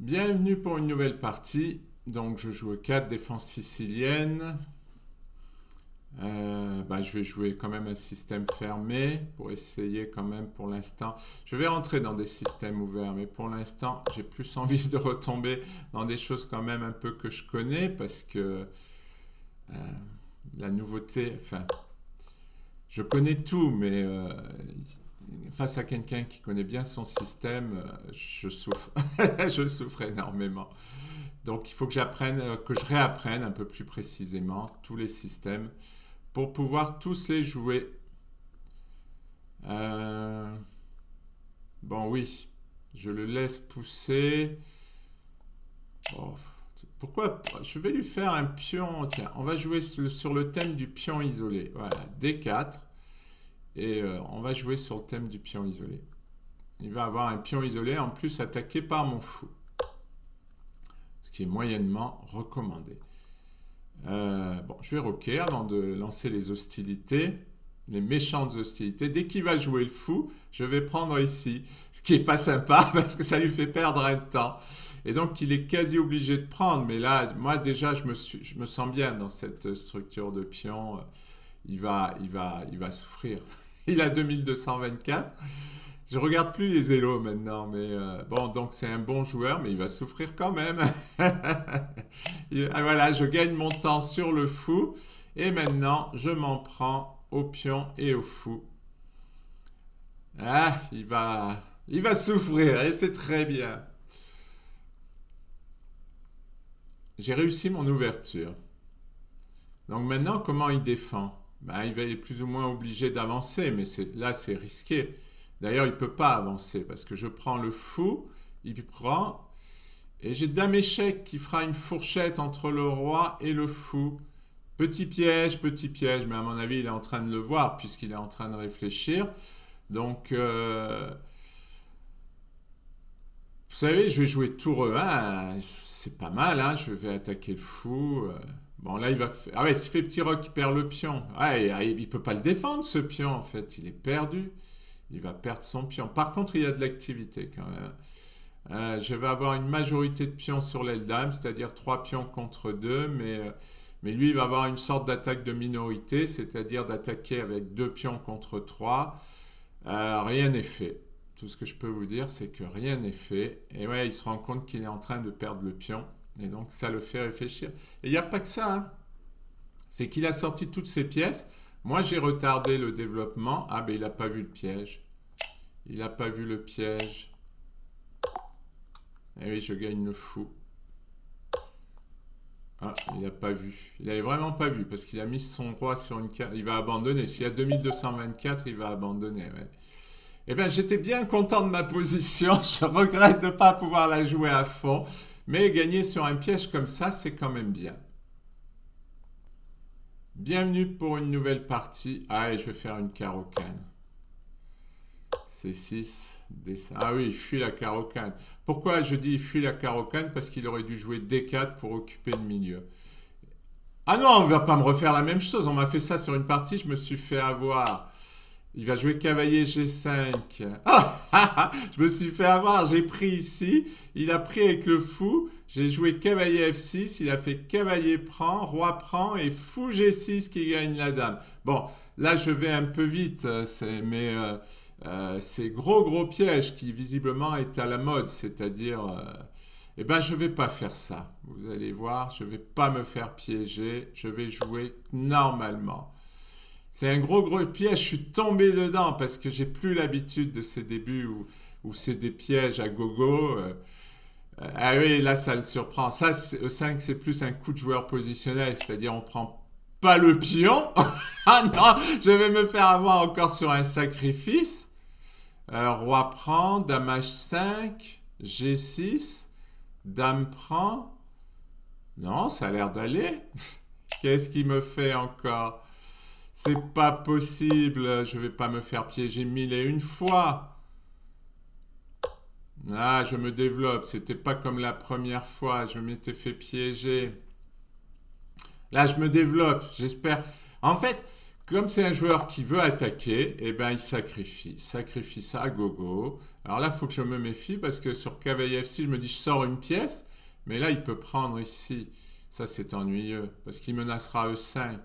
Bienvenue pour une nouvelle partie. Donc je joue 4 défense sicilienne. Je vais jouer quand même un système fermé pour essayer quand même pour l'instant. Je vais rentrer dans des systèmes ouverts, mais pour l'instant j'ai plus envie de retomber dans des choses quand même un peu que je connais parce que euh, la nouveauté, enfin je connais tout, mais face à quelqu'un qui connaît bien son système, je souffre. Je souffre énormément. Donc il faut que j'apprenne, que je réapprenne un peu plus précisément tous les systèmes pour pouvoir tous les jouer. Euh, bon oui, je le laisse pousser. Oh, pourquoi? Je vais lui faire un pion. Tiens, on va jouer sur le thème du pion isolé. Voilà, D4. Et on va jouer sur le thème du pion isolé. Il va avoir un pion isolé en plus attaqué par mon fou. Ce qui est moyennement recommandé. Je vais roquer avant de lancer les hostilités, les méchantes hostilités. Dès qu'il va jouer le fou, je vais prendre ici, ce qui est pas sympa parce que ça lui fait perdre un temps. Et donc il est quasi obligé de prendre. Mais là, moi déjà, je me sens bien dans cette structure de pion. Il va souffrir. Il a 2224. Je regarde plus les élos maintenant, mais bon, donc c'est un bon joueur, mais il va souffrir quand même. Voilà, je gagne mon temps sur le fou, et maintenant je m'en prends au pion et au fou. Ah, il va souffrir, et c'est très bien. J'ai réussi mon ouverture. Donc maintenant, comment il défend? Ben, il va être plus ou moins obligé d'avancer, mais là c'est risqué. D'ailleurs, il ne peut pas avancer parce que je prends le fou, il prend, et j'ai dame échec qui fera une fourchette entre le roi et le fou. Petit piège, mais à mon avis, il est en train de le voir puisqu'il est en train de réfléchir. Donc, vous savez, je vais jouer tour E1, c'est pas mal, hein, je vais attaquer le fou. Bon, là, il va faire... Ah ouais, s'il fait petit roc, il perd le pion. Ah, il peut pas le défendre, ce pion, en fait, il est perdu. Il va perdre son pion. Par contre, il y a de l'activité quand même. Je vais avoir une majorité de pions sur l'aile dame, c'est-à-dire 3 pions contre 2, mais lui, il va avoir une sorte d'attaque de minorité, c'est-à-dire d'attaquer avec 2 pions contre 3. Rien n'est fait. Tout ce que je peux vous dire, c'est que rien n'est fait. Et ouais, il se rend compte qu'il est en train de perdre le pion. Et donc, ça le fait réfléchir. Et il n'y a pas que ça, hein. C'est qu'il a sorti toutes ses pièces. Moi, j'ai retardé le développement. Ah, ben, il n'a pas vu le piège. Il n'a pas vu le piège. Eh oui, je gagne le fou. Ah, il n'a pas vu. Il n'avait vraiment pas vu parce qu'il a mis son roi sur une carte. Il va abandonner. S'il y a 2224, il va abandonner. Ouais. Eh bien, j'étais bien content de ma position. Je regrette de ne pas pouvoir la jouer à fond. Mais gagner sur un piège comme ça, c'est quand même bien. Bienvenue pour une nouvelle partie. Ah, et je vais faire une carocane. C6, D5. Ah oui, il fuit la carocane. Pourquoi je dis il fuit la carocane? Parce qu'il aurait dû jouer D4 pour occuper le milieu. Ah non, on ne va pas me refaire la même chose. On m'a fait ça sur une partie, je me suis fait avoir. Il va jouer cavalier G5. Ah, je me suis fait avoir, j'ai pris ici. Il a pris avec le fou. J'ai joué cavalier F6. Il a fait cavalier prend, roi prend et fou G6 qui gagne la dame. Bon, là je vais un peu vite, c'est gros piège qui visiblement est à la mode. C'est-à-dire, eh ben je vais pas faire ça. Vous allez voir, je vais pas me faire piéger. Je vais jouer normalement. C'est un gros piège, je suis tombé dedans parce que j'ai plus l'habitude de ces débuts où c'est des pièges à gogo. Ah oui, là ça le surprend. Ça, E5 c'est plus un coup de joueur positionnel, c'est-à-dire on prend pas le pion. Ah non, je vais me faire avoir encore sur un sacrifice. Roi prend, dame H5, G6, dame prend. Non, ça a l'air d'aller. Qu'est-ce qu'il me fait encore? C'est pas possible, je vais pas me faire piéger mille et une fois. Ah, je me développe, c'était pas comme la première fois, je m'étais fait piéger. Là, je me développe, j'espère. En fait, Comme c'est un joueur qui veut attaquer, eh ben il sacrifie ça à gogo. Alors là, il faut que je me méfie parce que sur cavalier F6, je me dis je sors une pièce, mais là il peut prendre ici. Ça c'est ennuyeux parce qu'il menacera E5.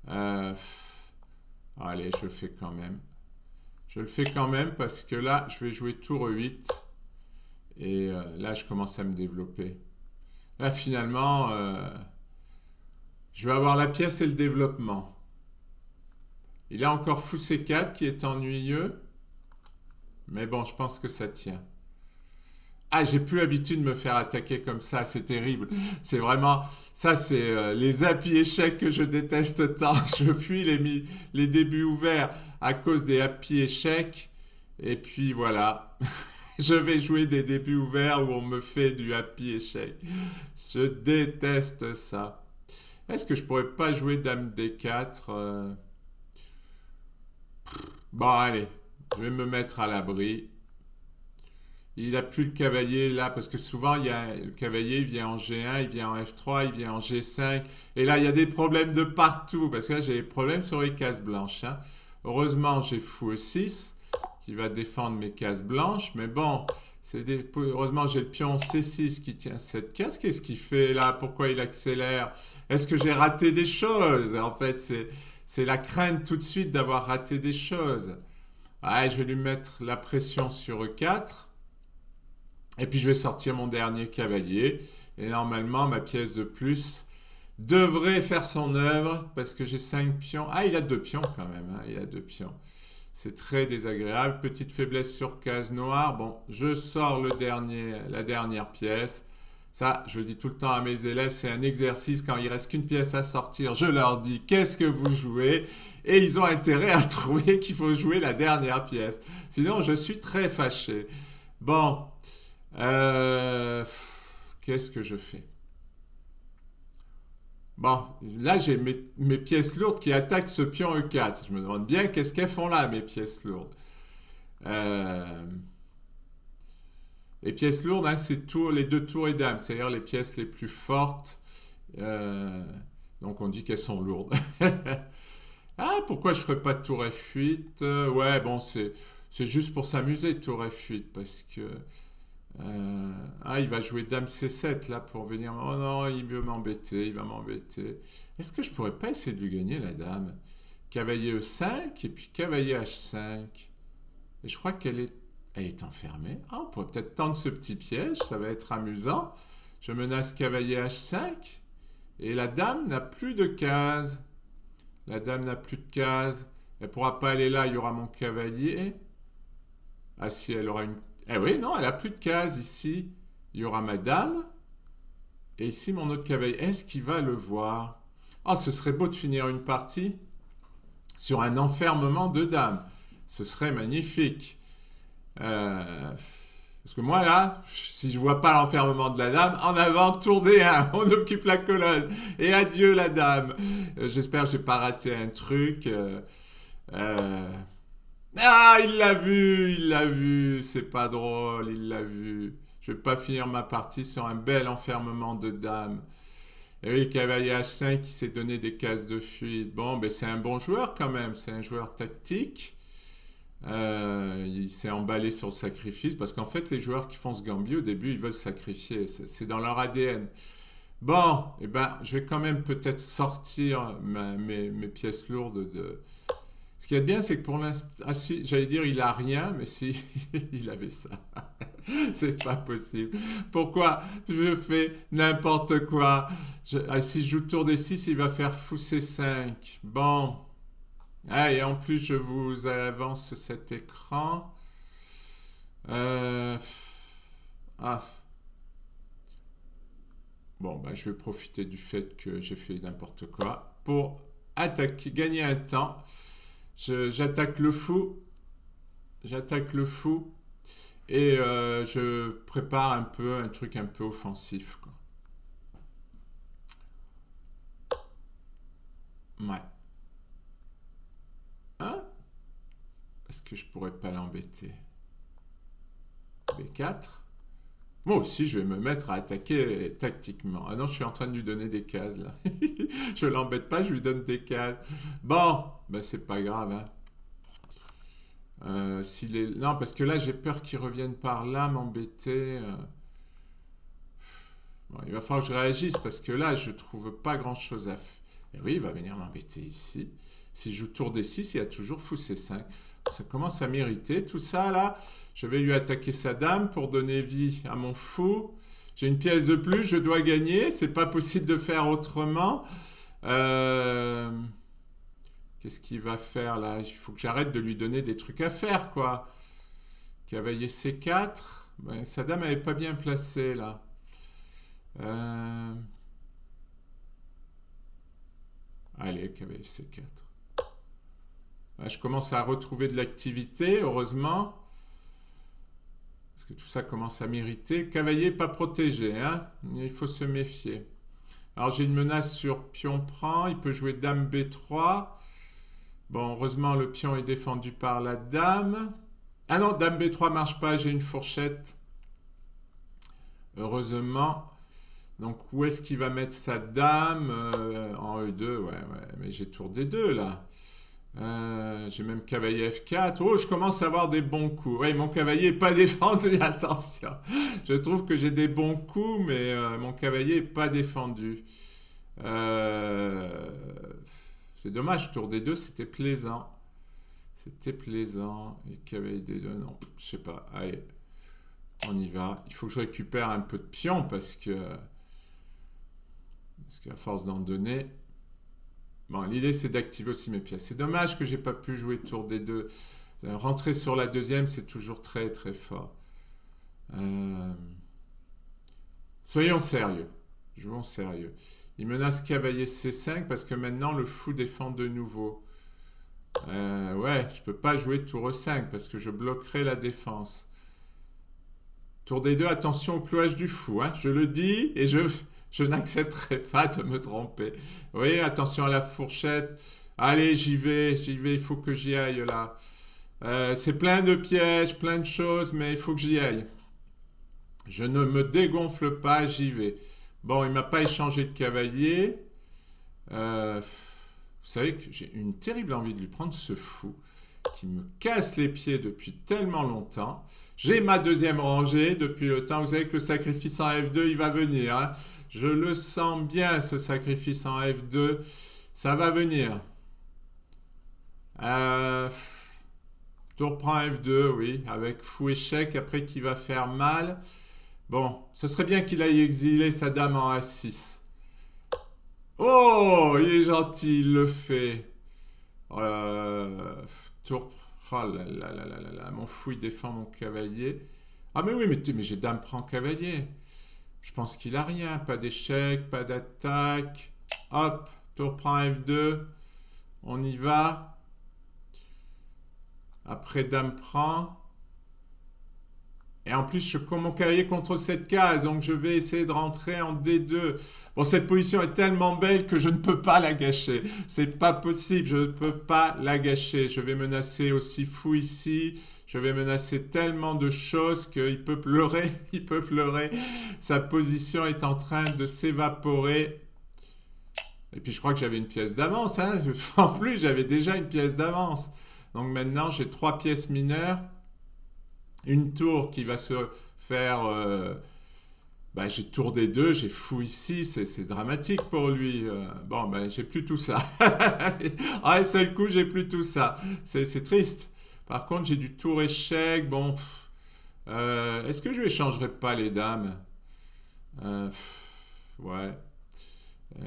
Euh, allez, je le fais quand même. Je le fais quand même parce que là, je vais jouer tour E8 et là, je commence à me développer. Là, finalement, je vais avoir la pièce et le développement. Il a encore fou C4 qui est ennuyeux. Mais bon, je pense que ça tient. Ah, j'ai plus l'habitude de me faire attaquer comme ça, c'est terrible. C'est vraiment, ça c'est les appuis échecs que je déteste tant. Je fuis les débuts ouverts à cause des appuis échecs. Et puis voilà, je vais jouer des débuts ouverts où on me fait du happy échec. Je déteste ça. Est-ce que je pourrais pas jouer Dame D4 Bon, allez, je vais me mettre à l'abri. Il n'a plus le cavalier là, parce que souvent, le cavalier, il vient en G1, il vient en F3, il vient en G5. Et là, il y a des problèmes de partout, parce que là, j'ai des problèmes sur les cases blanches, hein. Heureusement, j'ai fou E6, qui va défendre mes cases blanches. Mais bon, heureusement, j'ai le pion C6 qui tient cette case. Qu'est-ce qu'il fait là? Pourquoi il accélère? Est-ce que j'ai raté des choses? En fait, c'est la crainte tout de suite d'avoir raté des choses. Ah, je vais lui mettre la pression sur E4. Et puis je vais sortir mon dernier cavalier. Et normalement, ma pièce de plus devrait faire son œuvre parce que j'ai 5 pions. Ah, il a 2 pions quand même, hein. Il a 2 pions. C'est très désagréable. Petite faiblesse sur case noire. Bon, je sors la dernière pièce. Ça, je le dis tout le temps à mes élèves, c'est un exercice. Quand il reste qu'une pièce à sortir, je leur dis qu'est-ce que vous jouez? Et ils ont intérêt à trouver qu'il faut jouer la dernière pièce. Sinon, je suis très fâché. Bon, qu'est-ce que je fais? Bon, là j'ai mes pièces lourdes qui attaquent ce pion E4. Je me demande bien qu'est-ce qu'elles font là, mes pièces lourdes. Euh, les pièces lourdes, hein, c'est les deux tours et dames, c'est-à-dire les pièces les plus fortes. Euh, donc on dit qu'elles sont lourdes. Ah, pourquoi je ferais pas de tour F8? Ouais, bon, c'est juste pour s'amuser, tour F8, parce que il va jouer Dame C7 là pour venir. Oh non, il veut m'embêter, il va m'embêter. Est-ce que je pourrais pas essayer de lui gagner la Dame? Cavalier E5 et puis cavalier H5. Et je crois elle est enfermée. Ah, on pourrait peut-être tendre ce petit piège, ça va être amusant. Je menace cavalier H5 et la Dame n'a plus de cases. La Dame n'a plus de cases. Elle pourra pas aller là, il y aura mon cavalier. Ah si, elle aura une... Eh oui, non, elle a plus de cases ici. Il y aura ma dame. Et ici, mon autre cavalier. Est-ce qu'il va le voir? Oh, ce serait beau de finir une partie sur un enfermement de dames. Ce serait magnifique. Parce que moi, là, si je vois pas l'enfermement de la dame, en avant, tour D1, on occupe la colonne. Et adieu, la dame. J'espère que j'ai pas raté un truc. Ah, il l'a vu, c'est pas drôle, il l'a vu. Je vais pas finir ma partie sur un bel enfermement de dames. Et oui, cavalier H5 qui s'est donné des cases de fuite. Bon, ben c'est un bon joueur quand même, c'est un joueur tactique. Il s'est emballé sur le sacrifice parce qu'en fait, les joueurs qui font ce gambit au début, ils veulent sacrifier. C'est dans leur ADN. Bon, eh ben, je vais quand même peut-être sortir mes pièces lourdes de, ce qui est bien, c'est que pour l'instant, ah, si, j'allais dire il a rien, mais si, il avait ça. C'est pas possible. Pourquoi je fais n'importe quoi? Si je joue tour des 6, il va faire fou C5. Bon. Ah, et en plus, je vous avance cet écran. Euh, Ah. Bon, bah, je vais profiter du fait que j'ai fait n'importe quoi pour attaquer, gagner un temps. J'attaque le fou. J'attaque le fou. Et je prépare un truc un peu offensif, quoi. Ouais. Hein? Est-ce que je pourrais pas l'embêter? B4. Moi aussi, je vais me mettre à attaquer tactiquement. Ah non, je suis en train de lui donner des cases, là. Je l'embête pas, je lui donne des cases. Bon, ben c'est pas grave, hein. Non, parce que là, j'ai peur qu'il revienne par là m'embêter. Bon, il va falloir que je réagisse parce que là, je trouve pas grand-chose à faire. Et oui, il va venir m'embêter ici. Si je joue tour des 6, il y a toujours fou C5. Ça commence à m'irriter tout ça là. Je vais lui attaquer sa dame pour donner vie à mon fou. J'ai une pièce de plus, je dois gagner. C'est pas possible de faire autrement. Euh, Qu'est-ce qu'il va faire là? Il faut que j'arrête de lui donner des trucs à faire quoi. Cavalier C4. Ben, sa dame elle est pas bien placée là. Euh, Allez, cavalier C4. Là, je commence à retrouver de l'activité, heureusement. Parce que tout ça commence à m'irriter. Cavalier pas protégé, hein. Il faut se méfier. Alors j'ai une menace sur pion prend. Il peut jouer dame B3. Bon, heureusement, le pion est défendu par la dame. Ah non, dame B3 marche pas. J'ai une fourchette. Heureusement. Donc où est-ce qu'il va mettre sa dame en E2, ouais, mais j'ai tour D2 là. J'ai même cavalier F4. Oh, je commence à avoir des bons coups. Oui, mon cavalier n'est pas défendu, attention. Je trouve que j'ai des bons coups, mais mon cavalier n'est pas défendu. Euh, c'est dommage, tour D2, c'était plaisant. C'était plaisant. Et cavalier D2, non, je sais pas. Allez, on y va. Il faut que je récupère un peu de pions parce qu'à force d'en donner. Bon, l'idée c'est d'activer aussi mes pièces. C'est dommage que j'ai pas pu jouer tour des deux. Rentrer sur la deuxième, c'est toujours très très fort. Euh, Soyons sérieux. Jouons sérieux. Il menace cavalier C5 parce que maintenant le fou défend de nouveau. Ouais, je peux pas jouer tour E5 parce que je bloquerai la défense. Tour des deux, attention au clouage du fou, hein. Je le dis et je n'accepterai pas de me tromper. Vous voyez, attention à la fourchette. Allez, j'y vais, il faut que j'y aille là. C'est plein de pièges, plein de choses, mais il faut que j'y aille. Je ne me dégonfle pas, j'y vais. Bon, il m'a pas échangé de cavalier. Vous savez que j'ai une terrible envie de lui prendre ce fou qui me casse les pieds depuis tellement longtemps. J'ai ma deuxième rangée depuis le temps. Vous savez que le sacrifice en F2, il va venir, hein. Je le sens bien, ce sacrifice en F2. Ça va venir. Euh, Tour prend F2, oui, avec fou échec, après qui va faire mal. Bon, ce serait bien qu'il aille exiler sa dame en A6. Oh, il est gentil, il le fait. Euh, Tour. Oh là là là là là là, mon fou il défend mon cavalier. Ah mais oui, mais j'ai dame prend cavalier. Je pense qu'il a rien, pas d'échec, pas d'attaque. Hop, tour prend F2. On y va. Après dame prend. Et en plus, je cours mon cavalier contre cette case, donc je vais essayer de rentrer en D2. Bon, cette position est tellement belle que je ne peux pas la gâcher. C'est pas possible, je ne peux pas la gâcher. Je vais menacer aussi fou ici. Je vais menacer tellement de choses qu'il peut pleurer, il peut pleurer. Sa position est en train de s'évaporer. Et puis je crois que j'avais une pièce d'avance, hein. En plus, j'avais déjà une pièce d'avance. Donc maintenant, j'ai 3 pièces mineures. Une tour qui va se faire. Bah, j'ai tour des deux, j'ai fou ici, c'est dramatique pour lui. Bon, ben, j'ai plus tout ça. Ah, un seul coup, j'ai plus tout ça. C'est triste. Par contre, j'ai du tour échec. Bon, est-ce que je lui échangerai pas les dames? Ouais.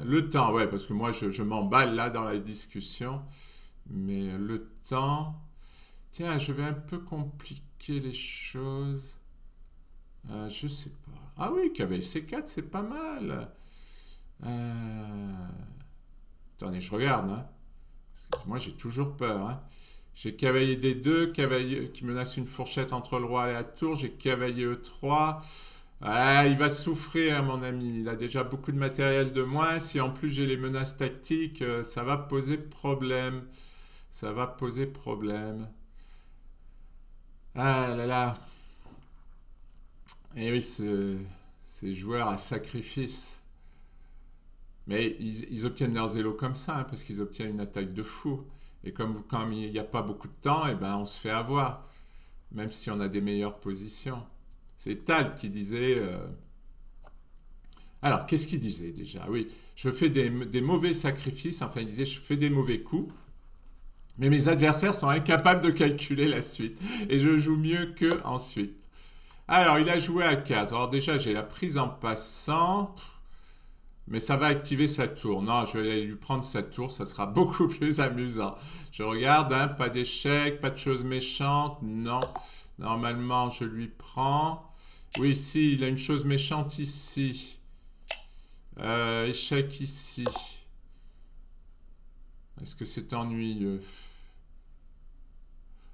Le temps, ouais, parce que moi, je m'emballe là dans la discussion. Mais le temps. Tiens, je vais un peu compliquer les choses. Je sais pas. Ah oui, cavalier C4, c'est pas mal. Euh, Attendez, je regarde, hein. Parce que moi, j'ai toujours peur, hein. J'ai cavalier D2, cavalier qui menace une fourchette entre le roi et la tour. J'ai cavalier E3. Ah, il va souffrir, mon ami. Il a déjà beaucoup de matériel de moins. Si en plus j'ai les menaces tactiques, ça va poser problème. Ça va poser problème. Ah là là. Et oui, ces joueurs à sacrifice. Mais ils obtiennent leurs élos comme ça, hein, parce qu'ils obtiennent une attaque de fou. Et comme il n'y a pas beaucoup de temps, et ben on se fait avoir, même si on a des meilleures positions. C'est Tal qui disait. Alors, qu'est-ce qu'il disait déjà? Oui, je fais des mauvais sacrifices, enfin il disait je fais des mauvais coups, mais mes adversaires sont incapables de calculer la suite. Et je joue mieux qu'eux ensuite. Alors, il a joué à 4. Alors déjà, j'ai la prise en passant. Mais ça va activer sa tour. Non, je vais aller lui prendre sa tour, ça sera beaucoup plus amusant. Je regarde, hein, pas d'échec, pas de choses méchantes. Non, normalement, je lui prends. Oui, si, il a une chose méchante ici. Échec ici. Est-ce que c'est ennuyeux?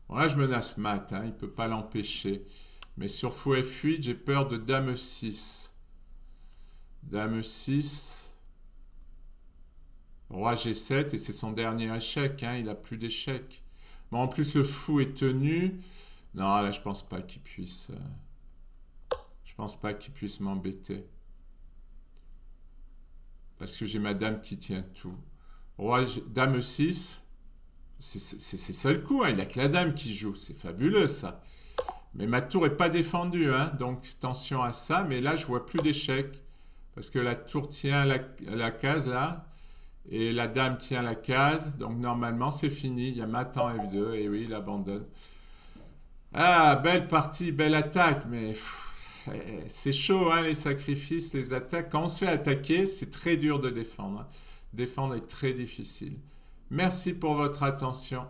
Bon, là, je menace mat, hein, il ne peut pas l'empêcher. Mais sur fou F8, j'ai peur de dame 6. Dame 6. Roi G7 et c'est son dernier échec, hein, il a plus d'échecs. Bon, en plus le fou est tenu. Non, là je pense pas qu'il puisse. Je pense pas qu'il puisse m'embêter. Parce que j'ai ma dame qui tient tout. Dame 6. C'est ça le coup, hein, il a que la dame qui joue. C'est fabuleux ça. Mais ma tour est pas défendue, hein, donc attention à ça. Mais là je vois plus d'échecs. Parce que la tour tient la case là. Et la dame tient la case, donc normalement c'est fini. Il y a mat en F2, et oui, il abandonne. Ah, belle partie, belle attaque, mais c'est chaud, hein, les sacrifices, les attaques. Quand on se fait attaquer, c'est très dur de défendre, hein. Défendre est très difficile. Merci pour votre attention.